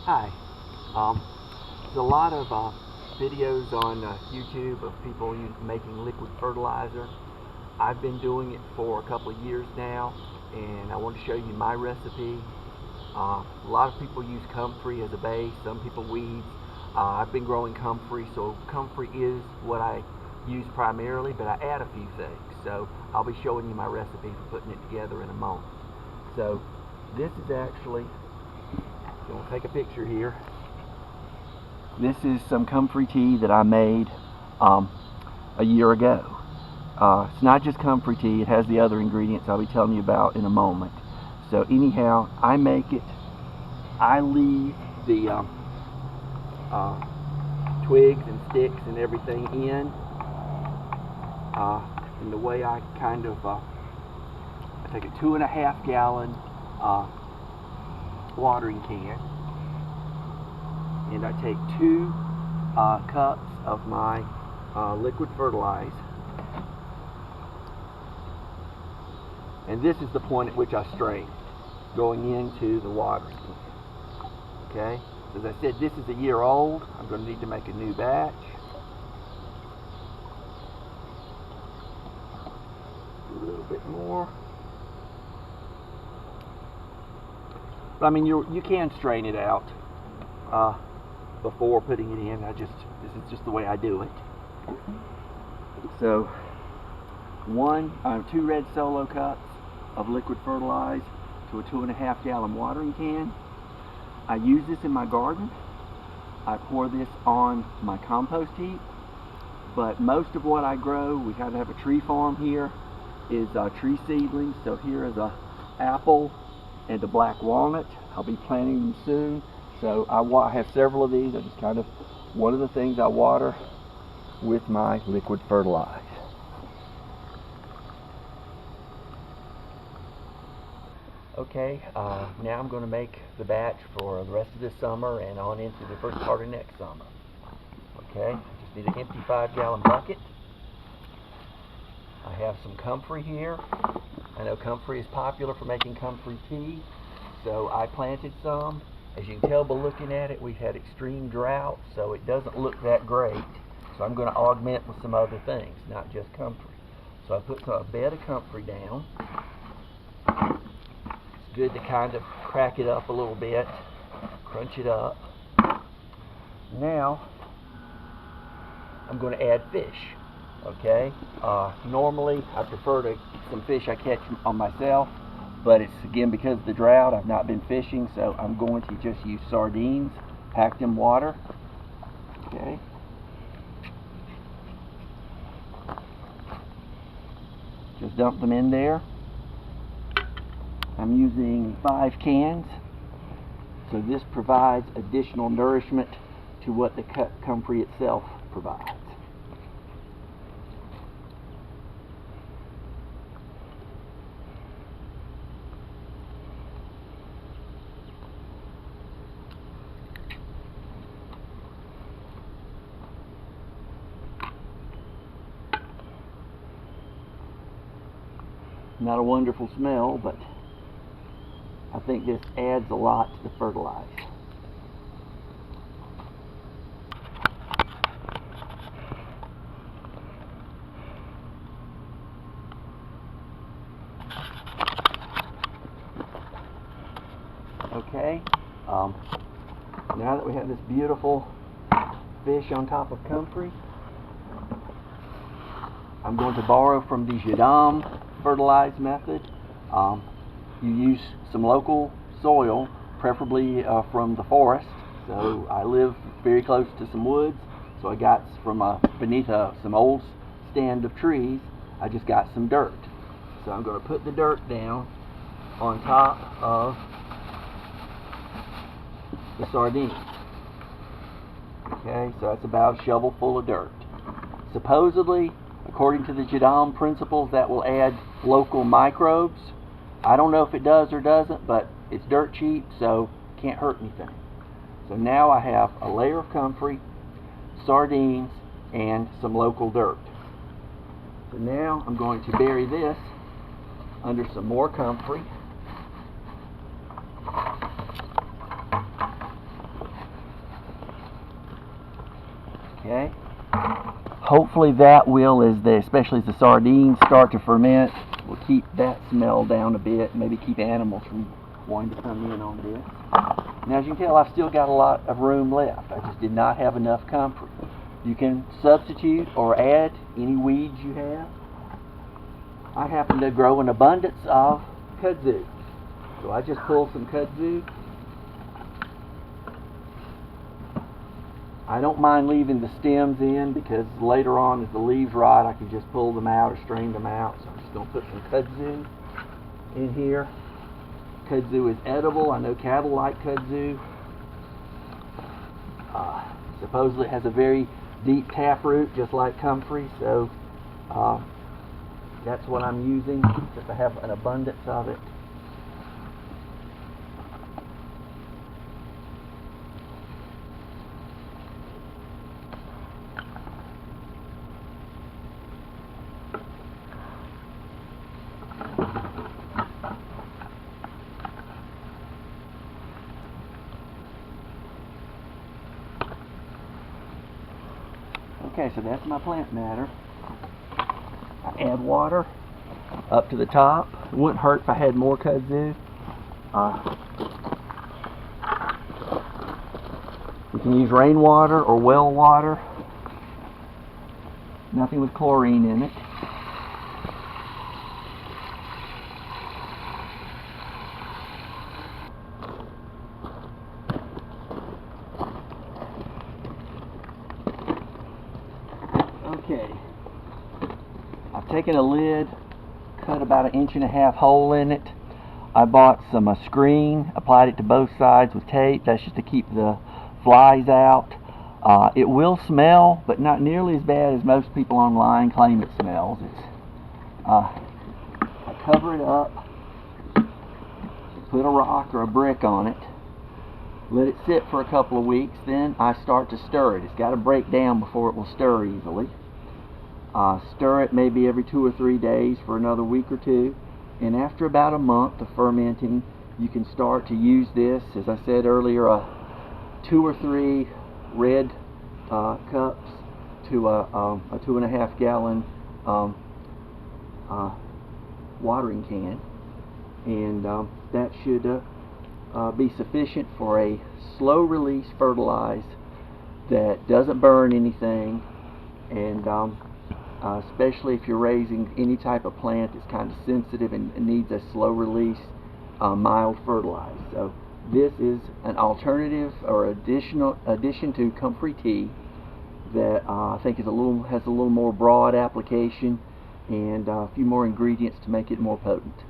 Hi. There's a lot of videos on YouTube of people making liquid fertilizer. I've been doing it for a couple of years now, and I want to show you my recipe. A lot of people use Comfrey as a base, some people weeds. I've been growing Comfrey, so Comfrey is what I use primarily, but I add a few things. So I'll be showing you my recipe for putting it together in a moment. So this is actually, we'll take a picture here. This is some Comfrey tea that I made a year ago. It's not just Comfrey tea, it has the other ingredients I'll be telling you about in a moment. So anyhow, I make it, I leave the twigs and sticks and everything in. And the way I kind of, I take a 2.5 gallon watering can, and I take 2 cups of my liquid fertilizer, and this is the point at which I strain, going into the watering can. Okay, as I said, this is a year old. I'm going to need to make a new batch. A little bit more. But I mean, you can strain it out before putting it in. This is just the way I do it. So 2 red Solo cups of liquid fertilizer to a 2.5 gallon watering can. I use this in my garden. I pour this on my compost heap. But most of what I grow, we kind of have a tree farm here, is tree seedlings. So here is a apple and a black walnut. I'll be planting them soon. So I have several of these. I just kind of, one of the things I water with my liquid fertilizer. Okay, now I'm going to make the batch for the rest of this summer and on into the first part of next summer. Okay, just need an empty 5 gallon bucket. I have some Comfrey here. I know Comfrey is popular for making Comfrey tea, so I planted some. As you can tell by looking at it, we've had extreme drought, so it doesn't look that great. So I'm going to augment with some other things, not just Comfrey. So I put a bed of Comfrey down. It's good to kind of crack it up a little bit, crunch it up. Now I'm going to add fish. Okay, normally I prefer some fish I catch on myself, but it's again because of the drought I've not been fishing, so I'm going to just use sardines packed in water. Okay, just dump them in there. I'm using 5 cans, so this provides additional nourishment to what the Comfrey itself provides. Not a wonderful smell, but I think this adds a lot to the fertilizer. Okay, now that we have this beautiful fish on top of Comfrey, I'm going to borrow from the Jadam fertilize method. You use some local soil, preferably from the forest. So I live very close to some woods, so I got from beneath some old stand of trees, I just got some dirt. So I'm going to put the dirt down on top of the sardines. Okay, so that's about a shovel full of dirt. Supposedly, according to the Jadam principles, that will add local microbes. I don't know if it does or doesn't, but it's dirt cheap, so can't hurt anything. So now I have a layer of Comfrey, sardines, and some local dirt. So now I'm going to bury this under some more Comfrey. Okay. Hopefully that will, especially as the sardines start to ferment, will keep that smell down a bit, maybe keep animals from wanting to come in on this. Now, as you can tell, I've still got a lot of room left. I just did not have enough comfrey. You can substitute or add any weeds you have. I happen to grow an abundance of kudzu, so I just pulled some kudzu. I don't mind leaving the stems in because later on, as the leaves rot, I can just pull them out or strain them out. So I'm just going to put some kudzu in here. Kudzu is edible. I know cattle like kudzu. Supposedly it has a very deep taproot, just like comfrey. So that's what I'm using, just to have an abundance of it. Okay, so that's my plant matter. I add water up to the top. It wouldn't hurt if I had more kudzu. You can use rainwater or well water. Nothing with chlorine in it. Okay, I've taken a lid, cut about 1.5 inch hole in it. I bought some screen, applied it to both sides with tape. That's just to keep the flies out. It will smell, but not nearly as bad as most people online claim it smells. I cover it up, put a rock or a brick on it, let it sit for a couple of weeks, then I start to stir it. It's got to break down before it will stir easily. Stir it maybe every 2 or 3 days for another week or two, and after about a month of fermenting, you can start to use this. As I said earlier, 2 or 3 red cups to a 2.5 gallon watering can, and that should be sufficient for a slow release fertilizer that doesn't burn anything, and especially if you're raising any type of plant that's kind of sensitive and needs a slow release mild fertilizer. So this is an alternative or addition to comfrey tea that I think has a little more broad application and a few more ingredients to make it more potent.